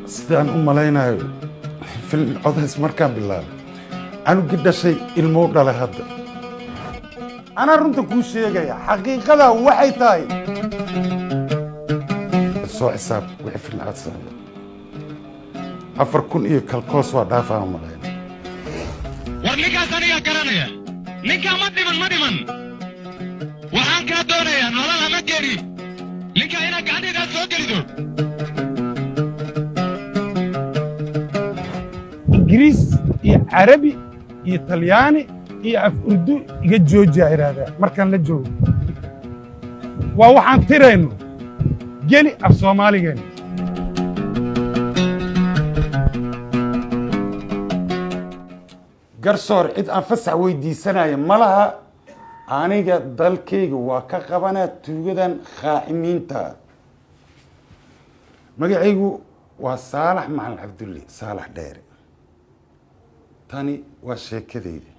sidaan u malaynayo fil codays markaan bilaabay anu gidhashay ilmo dhalay hadda ana runta kuu sheegaya xaqiiqada waxay tahay soo xisaab wixii fil cadsan 4,000 iyo kalkoos waa dhaafaan malayna war ninkaas aniga garanaya ninka ma dhiman waxaan kaa doonayaa nolol ama geeri ninka inaad gacanteeda soo gelido ingiriis iyo carabi iyo talyaani iyo af urdu iga joojiya iraada markaan la joogo waa waxaan tirayno geli af soomaaligeena garsoor cid aan fasax weydiisanaya ma laha aniga dalkayga waa ka qabanaa tuugadan khaa'imiinta magacaygu waa saalax macalin cabdulle saalax dheere tani waa sheekadayda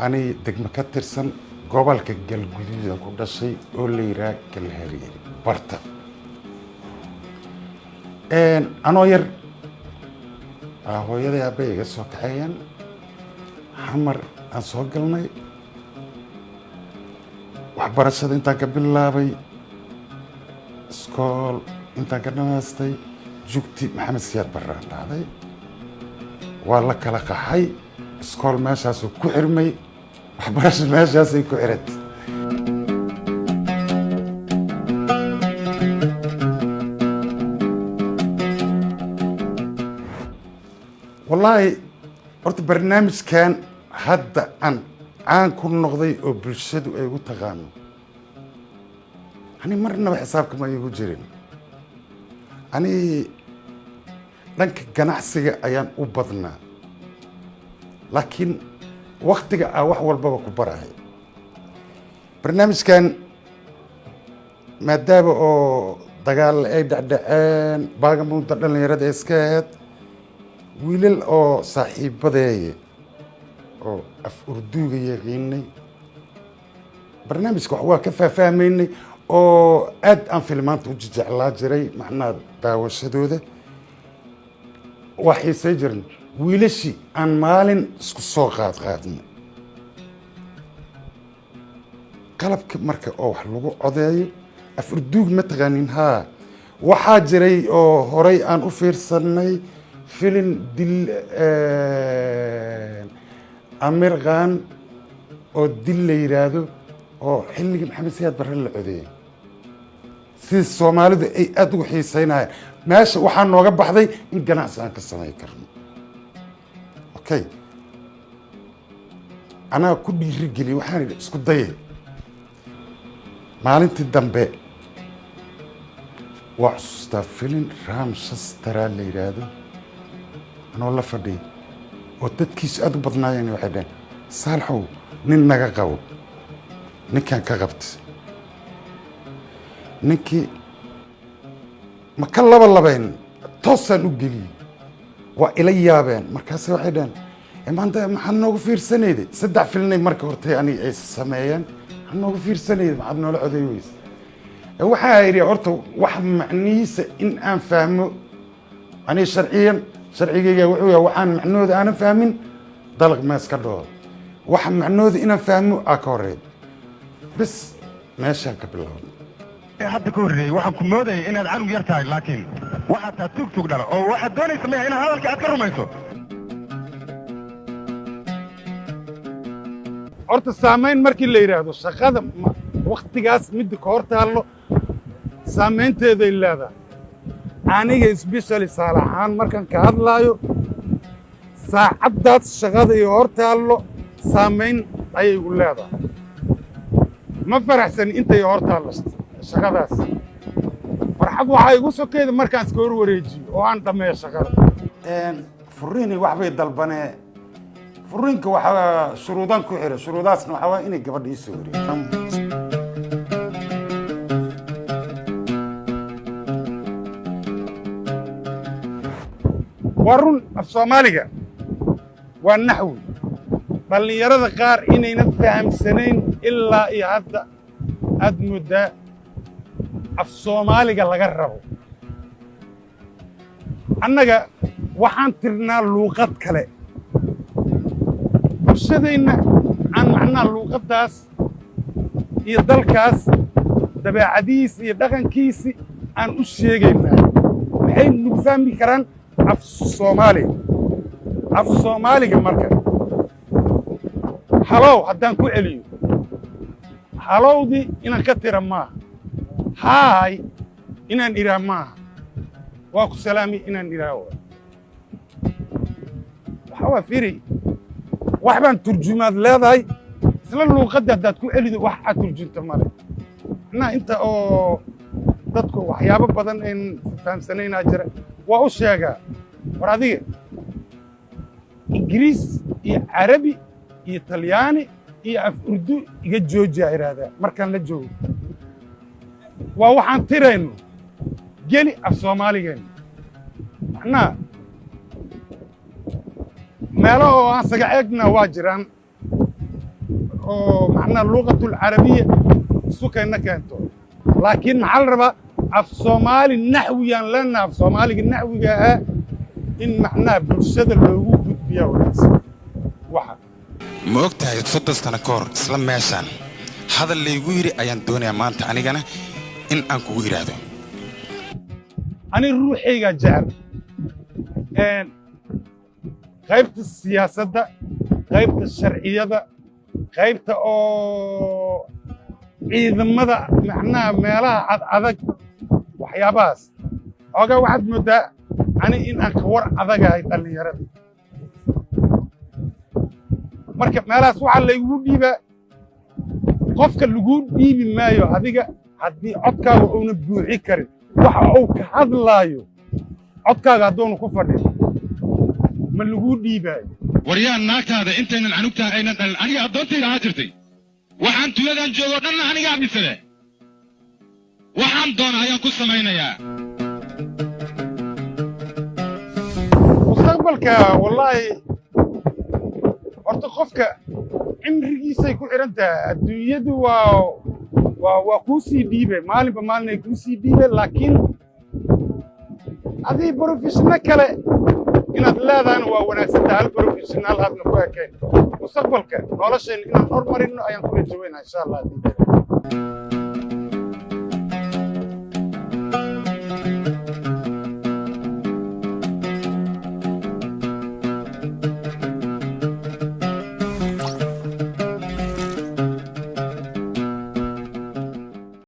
ani degmo ka tirsan gobolka galguduuda ku dhashay oo la yidhaha galhareeri barta anoo yar hooyaday aabay iga soo kaxeeyeen xamar aan soo galnay waxbarashada intaan ka bilaabay iskool intaan ka dhamaystay jugti maxamed siyaad barraan dhacday waa la kala qaxay iskool meeshaasuu ku xirmay waxbarasho meeshaasay ku xirantay wallaahi horta barnaamijkan hadda aan ku noqday oo bulshadu ay ugu taqaano ani marnaba xisaabka ma igu jirin ani dhanka ganacsiga ayaan u badnaa laakiin waktiga wax walbaba ku barahay barnaamijkan maadaama oo dagaal ay dhacdhaceen baagamuudda dhallinyarada iska ahayd wiilal oo saaxiibadeeye oo af urduuga yaqiinay barnaamijka wax waa ka faahfaahmaynay oo aad aan filmaanta u jeclaa jiray macnaha daawashadooda waa xiisay jirin wiilashii aan maalin isku soo qaadnay qalabka marka oo wax lagu codeeyo af urduug ma taqaanin haa waxaa jiray oo horay aan u fiirsanay فيلم دل أمير خان أو دل يرادو أو حلقة محمد سياد برا العودية سيد الصومالي ده أي أدو حيسينها ماشي وحن نوقف بحذي إن جناح سان كسرنا يكرم أوكي أنا كل رجلي وحنا اسكت ضيه مالنت الدمبي وعصتا فيلم رامشسترا اللي يرادو أنا والله فدي وتدكيس أدو بدنايين وحدين صالحو نين نغا قاو نين كان كغبت نينكي ما كان لبين توصل وقلي وإلي يابين مركاسي وحدين إما أنت محنوغ فير سنيدي سدع فيلني مركا هورتي يعني عيس السمايين محنوغ فير سنيدي معدنا العذيويس وحايري عرتو واحد معنيس إن أن فهمو أنا شرعيا شرعية وحوية وحن معنود أنا فاهمين ضلق ما سكره وحن معنود أنا فاهمه أكوريد بس ماشي قبل حد كوري واحد كمودي إن العالم يرتاح لكن واحد توك دار أو واحد دوني يسميه إن هذا الكأت كرميته أرت السامين مركي اللي يرادو شغادة وقت جاس مد كورت هالو سامين تهذي اللي هذا aniga isbishali saalaxaan markaan ka hadlaayo saacaddaas shaqada iyo hortaallo saamayn ayay u leedahay ma faraxsan intay hortaallo shaqadaas farxad waxaa igu sokeeda markaan iska hor wareejiyo oo aan dhammeeyo shaqada furiini wax bay dalbanee furiinka waxaa shuruudaan ku xidhay shuruudaasna waxaa waa inay gabadha ii soo wareejiso ورون الصومالية والنحو بل يرد قار إني نفهم سنين ilaa iyo hadda aad muddaa af soomaaliga laga rabo annaga waxaan tirnaa luuqad kale bulshadeenna aan macnaa luuqaddaas iyo dalkaas dabeecadihiisi iyo dhaqankiisi aan u sheegaynaa waxay nagu fahmi karaan af soomaaliga marka halow haddaan ku celiyo halowdii inaan ka tira maaha haay inaan idhaa maaha waa ku salaami inaan idhaa waxa waa firi wax baan turjumaad leedahay isla luuqadda haddaad ku celido wax aad turjunta male macnaha inta oo dadku waxyaabo badan ayn fahamsanaynaa jira waa u sheegaa war adiga ingiriis iyo carabi iyo talyaani iyo af urdu iga joojiyaa idhaahdaa markaan la joogo waa waxaan tirayno geli af soomaaligeenna macnaha meelo oo aan saga eegna waa jiraan oo macnaha luuqatulcarabiya sukayna keento laakiin maxaa la rabaa af soomaali naxwiyaan leenaha af soomaaliga naxwiga ahaa in macnaha bulshada loogu gudbiyaa wanaagsan waxa ma og tahay 30 sano ka hor isla meeshaan hadal laygu yidhi ayaan doonayaa maanta anigana in aan kugu yidhaahdo ani ruuxaygaa jecel qaybta siyaasadda qaybta sharciyada qaybta oo ciidamada macnaha meelaha adag waxyaabahaas oogaa waxaad mooddaa ani in aan ka war adagahay dhallinyarada marka meelahaas waxaa laygu dhiibaa qofka lagu dhiibi maayo adiga haddii codkaaga uuna buuxi karin waxa uu ka hadlaayo codkaaga hadduunu ku fadhin ma lagu dhiibaayo waryaan naagtaada intaynan canugtaha aynan dhalin aniga addoontayda ahaa jirtay waxaan tuuladan joogo dhanna aniga amisade waxaan doona ayaan ku samaynayaa mustaqbalka wallaahi horta qofka cimrigiisay ku xidhan tahay adduunyadu waa kuu sii dhiibe maalinba maalinay kuu sii dhiibe laakiin adii brofeshinno kale inaad leedahayna waa wanaagsantaha hal brofeshinnaal aadna ku ekayn mustaqbalka noloshayna inaan hormarinno ayaan ku rajaweynaa insha allah haddii